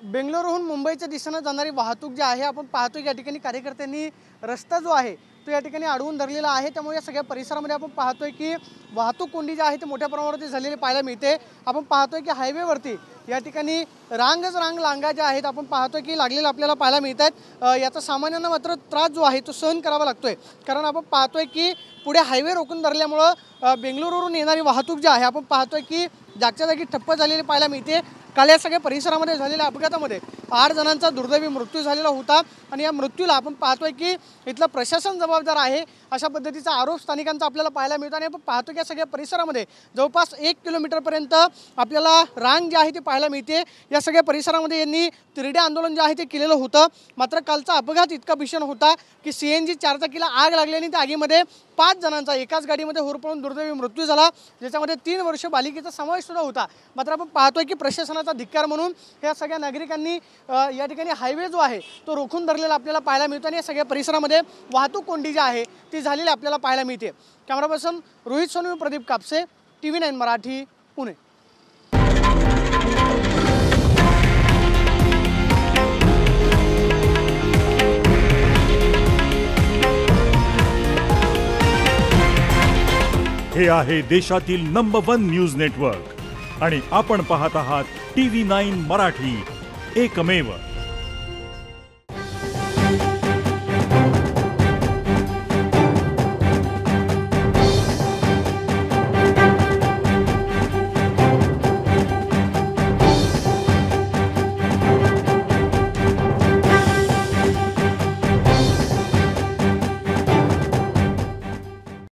बेंगलोरहून मुंबईच्या दिशेने जाणारी वाहतूक जी आहे आपण पाहतोय या ठिकाणी कार्यकर्त्यांनी रस्ता जो आहे तो या ठिकाणी अडवून धरलेला आहे। त्यामुळे या सगळ्या परिसरामध्ये आपण पाहतोय की वाहतूक कोंडी जी आहे ती मोठ्या प्रमाणावरती झालेली पाहायला मिळते। आपण पाहतोय की हायवेवरती या ठिकाणी रांग लांगा ज्या आहेत आपण पाहतोय की लागलेल्या आपल्याला पाहायला मिळतात। याचा सामान्यांना मात्र त्रास जो आहे तो सहन करावा लागतोय, कारण आपण पाहतोय की पुढे हायवे रोखून धरल्यामुळे बेंगलोरवरून येणारी वाहतूक जी आहे आपण पाहतोय की जागच्या जागी ठप्प झालेली पाहायला मिळते। काल या सगळ्या परिसरामध्ये झालेल्या अपघातामध्ये 8 जणांचा दुर्दैवी मृत्यू झालेला होता आणि या मृत्यूला आपण पाहतोय की इथलं प्रशासन जबाबदार आहे अशा पद्धतीचा आरोप स्थानिकांचा आपल्याला पाहायला मिळतो। आणि आपण पाहतो की या सगळ्या परिसरामध्ये जवळपास 1 किलोमीटरपर्यंत आपल्याला रांग जी आहे ती पाहायला मिळते। या सगळ्या परिसरामध्ये यांनी तिरडे आंदोलन जे आहे ते केलेलं होतं, मात्र कालचा अपघात इतका भीषण होता की CNG 4चाकीला आग लागल्याने त्या आगीमध्ये 5 जणांचा एकाच गाडीमध्ये होरपळून दुर्दैवी मृत्यू झाला, ज्याच्यामध्ये 3 वर्ष बालिकेचा समावेश सुद्धा होता। मात्र आपण पाहतोय की प्रशासनाचा धिक्कार म्हणून या सगळ्या नागरिकांनी या ठिकाणी हायवे जो आहे तो रोखून धरलेला आपल्याला पाहायला मिळतो आणि या सगळ्या परिसरामध्ये वाहतूक कोंडी जी आहे ती झालेली आपल्याला पाहायला मिळते। Camera person Rohit Sonu, Pradeep Kapse, TV9 Marathi, Pune. हे आहे देशातील नंबर 1 न्यूज नेटवर्क आणि आपण पाहत आहात TV9 मराठी, एकमेव।